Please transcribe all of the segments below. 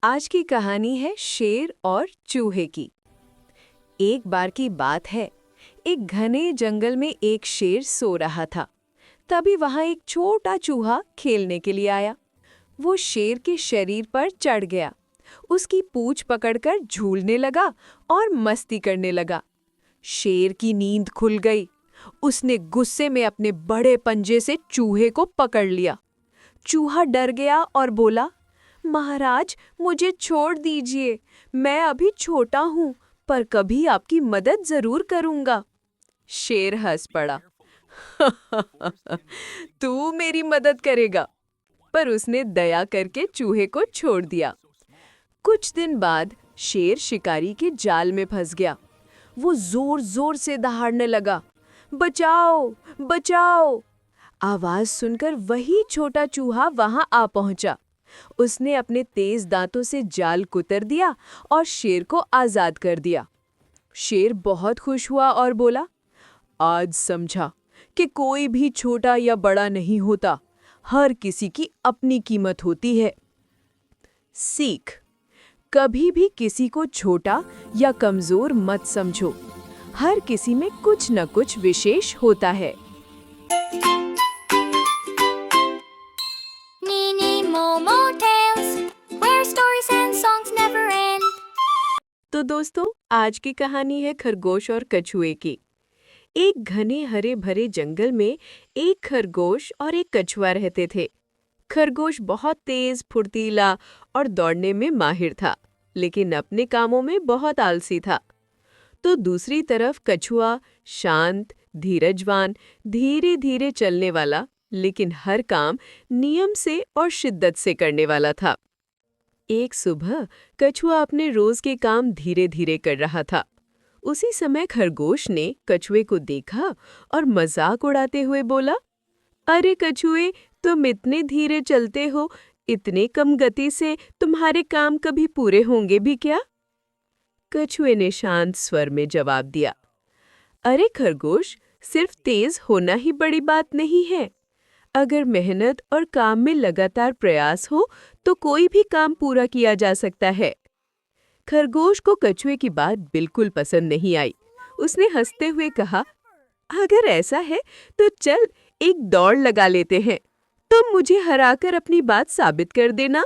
आज की कहानी है शेर और चूहे की। एक बार की बात है, एक घने जंगल में एक शेर सो रहा था। तभी वहां एक छोटा चूहा खेलने के लिए आया। वो शेर के शरीर पर चढ़ गया, उसकी पूंछ पकड़कर झूलने लगा और मस्ती करने लगा। शेर की नींद खुल गई। उसने गुस्से में अपने बड़े पंजे से चूहे को पकड़ लिया। चूहा डर गया और बोला, महाराज, मुझे छोड़ दीजिए। मैं अभी छोटा हूँ, पर कभी आपकी मदद जरूर करूँगा। शेर हंस पड़ा। तू मेरी मदद करेगा? पर उसने दया करके चूहे को छोड़ दिया। कुछ दिन बाद शेर शिकारी के जाल में फंस गया। वो जोर जोर से दहाड़ने लगा, बचाओ, बचाओ। आवाज सुनकर वही छोटा चूहा वहां आ पहुंचा। उसने अपने तेज दांतों से जाल कुतर दिया और शेर को आजाद कर दिया। शेर बहुत खुश हुआ और बोला, आज समझा कि कोई भी छोटा या बड़ा नहीं होता, हर किसी की अपनी कीमत होती है। सीख: कभी भी किसी को छोटा या कमजोर मत समझो। हर किसी में कुछ न कुछ विशेष होता है। तो दोस्तों, आज की कहानी है खरगोश और कछुए की। एक घने हरे भरे जंगल में एक खरगोश और एक कछुआ रहते थे। खरगोश बहुत तेज, फुर्तीला और दौड़ने में माहिर था, लेकिन अपने कामों में बहुत आलसी था। तो दूसरी तरफ कछुआ शांत, धीरजवान, धीरे धीरे चलने वाला, लेकिन हर काम नियम से और शिद्दत से करने वाला था। एक सुबह कछुआ अपने रोज के काम धीरे धीरे कर रहा था। उसी समय खरगोश ने कछुए को देखा और मजाक उड़ाते हुए बोला, अरे कछुए, तुम इतने धीरे चलते हो, इतने कम गति से तुम्हारे काम कभी पूरे होंगे भी क्या? कछुए ने शांत स्वर में जवाब दिया, अरे खरगोश, सिर्फ तेज होना ही बड़ी बात नहीं है। अगर मेहनत और काम में लगातार प्रयास हो तो कोई भी काम पूरा किया जा सकता है। खरगोश को कछुए की बात बिल्कुल पसंद नहीं आई। उसने हंसते हुए कहा, अगर ऐसा है तो चल एक दौड़ लगा लेते हैं। तुम मुझे हराकर अपनी बात साबित कर देना।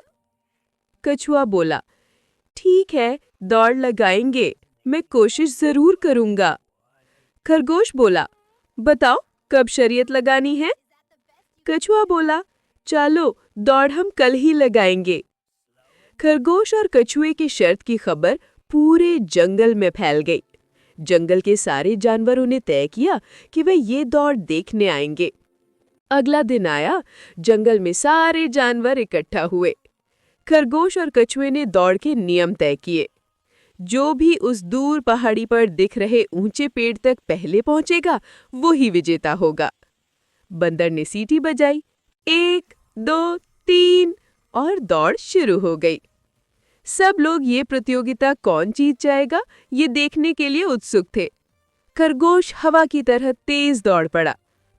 कछुआ बोला, ठीक है, दौड़ लगाएंगे, मैं कोशिश जरूर करूंगा। खरगोश बोला, बताओ कब शर्त लगानी है? कछुआ बोला, चलो दौड़ हम कल ही लगाएंगे। खरगोश और कछुए की शर्त की खबर पूरे जंगल में फैल गई। जंगल के सारे जानवरों ने तय किया कि वे ये दौड़ देखने आएंगे। अगला दिन आया, जंगल में सारे जानवर इकट्ठा हुए। खरगोश और कछुए ने दौड़ के नियम तय किए। जो भी उस दूर पहाड़ी पर दिख रहे ऊंचे पेड़ तक पहले पहुंचेगा, वो ही विजेता होगा। बंदर ने सीटी बजाई, 1, 2, 3 और दौड़ शुरू हो गई। सब लोग ये प्रतियोगिता कौन जीत जाएगा ये देखने के लिए उत्सुक थे। खरगोश हवा की तरह तेज दौड़ पड़ा।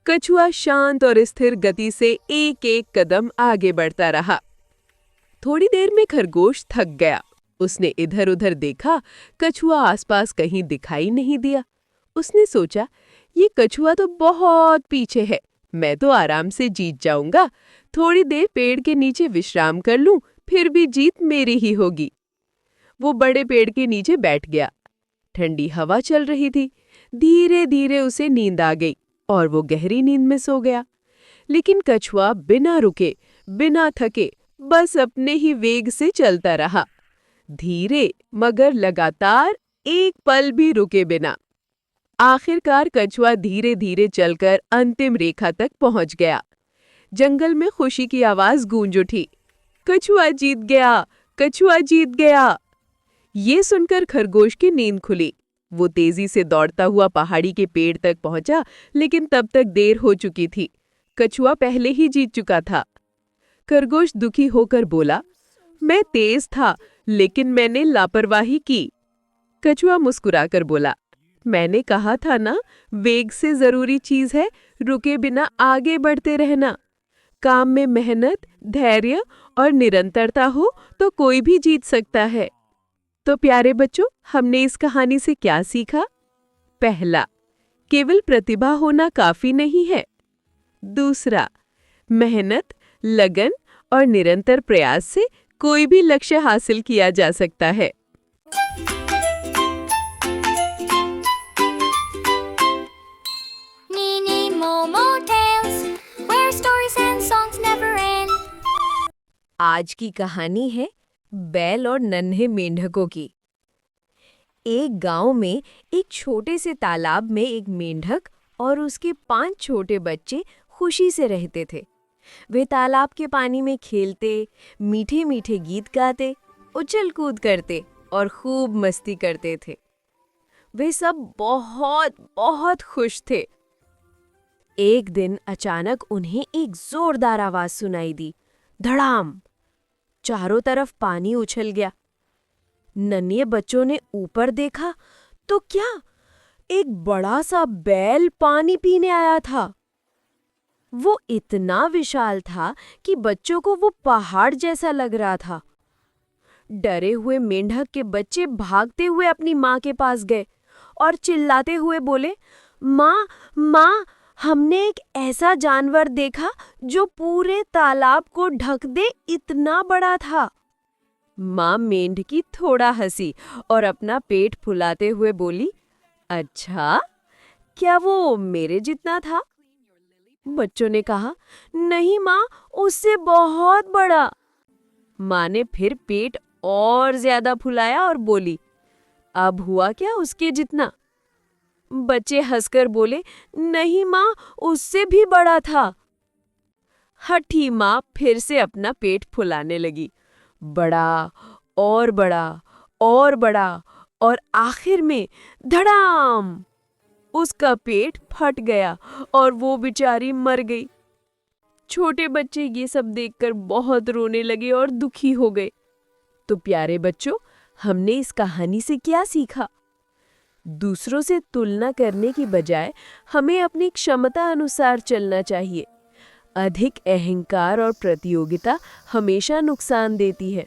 कछुआ शांत और स्थिर गति से एक एक कदम आगे बढ़ता रहा। थोड़ी देर में खरगोश थक गया। उसने इधर उधर देखा, कछुआ आसपास कहीं दिखाई नहीं दिया। उसने सोचा, ये कछुआ तो बहुत पीछे है, मैं तो आराम से जीत जाऊंगा। थोड़ी देर पेड़ के नीचे विश्राम कर लूं, फिर भी जीत मेरी ही होगी। वो बड़े पेड़ के नीचे बैठ गया। ठंडी हवा चल रही थी। धीरे धीरे उसे नींद आ गई और वो गहरी नींद में सो गया। लेकिन कछुआ बिना रुके, बिना थके, बस अपने ही वेग से चलता रहा, धीरे मगर लगातार, एक पल भी रुके बिना। आखिरकार कछुआ धीरे धीरे चलकर अंतिम रेखा तक पहुंच गया। जंगल में खुशी की आवाज गूंज उठी, कछुआ जीत गया, कछुआ जीत गया। ये सुनकर खरगोश की नींद खुली। वो तेजी से दौड़ता हुआ पहाड़ी के पेड़ तक पहुंचा, लेकिन तब तक देर हो चुकी थी। कछुआ पहले ही जीत चुका था। खरगोश दुखी होकर बोला, मैं तेज था, लेकिन मैंने लापरवाही की। कछुआ मुस्कुराकर बोला, मैंने कहा था ना, वेग से जरूरी चीज है रुके बिना आगे बढ़ते रहना। काम में मेहनत, धैर्य और निरंतरता हो तो कोई भी जीत सकता है। तो प्यारे बच्चों, हमने इस कहानी से क्या सीखा? पहला, केवल प्रतिभा होना काफी नहीं है। दूसरा, मेहनत, लगन और निरंतर प्रयास से कोई भी लक्ष्य हासिल किया जा सकता है। Nini Momo Tales, where stories and songs never end. आज की कहानी है बैल और नन्हे मेंढकों की। एक गांव में एक छोटे से तालाब में एक मेंढक और उसके 5 छोटे बच्चे खुशी से रहते थे। वे तालाब के पानी में खेलते, मीठे मीठे गीत गाते, उछल कूद करते और खूब मस्ती करते थे। वे सब बहुत बहुत खुश थे। एक दिन अचानक उन्हें एक जोरदार आवाज सुनाई दी। धड़ाम! चारों तरफ पानी उछल गया। नन्हे बच्चों ने ऊपर देखा तो क्या, एक बड़ा सा बैल पानी पीने आया था। वो इतना विशाल था कि बच्चों को वो पहाड़ जैसा लग रहा था। डरे हुए मेंढक के बच्चे भागते हुए अपनी माँ के पास गए और चिल्लाते हुए बोले, माँ, माँ, हमने एक ऐसा जानवर देखा जो पूरे तालाब को ढक दे इतना बड़ा था। माँ मेंढकी थोड़ा हंसी और अपना पेट फुलाते हुए बोली, अच्छा, क्या वो मेरे जितना था? बच्चों ने कहा, नहीं माँ, उससे बहुत बड़ा। माँ ने फिर पेट और ज्यादा फुलाया और बोली, अब हुआ क्या उसके जितना? बच्चे हंसकर बोले, नहीं माँ, उससे भी बड़ा था। हठी माँ फिर से अपना पेट फुलाने लगी। बड़ा और बड़ा और बड़ा और आखिर में धड़ाम! उसका पेट फट गया और वो बेचारी मर गई। छोटे बच्चे ये सब देखकर बहुत रोने लगे और दुखी हो गए। तो प्यारे बच्चों, हमने इस कहानी से क्या सीखा? दूसरों से तुलना करने की बजाय हमें अपनी क्षमता अनुसार चलना चाहिए। अधिक अहंकार और प्रतियोगिता हमेशा नुकसान देती है।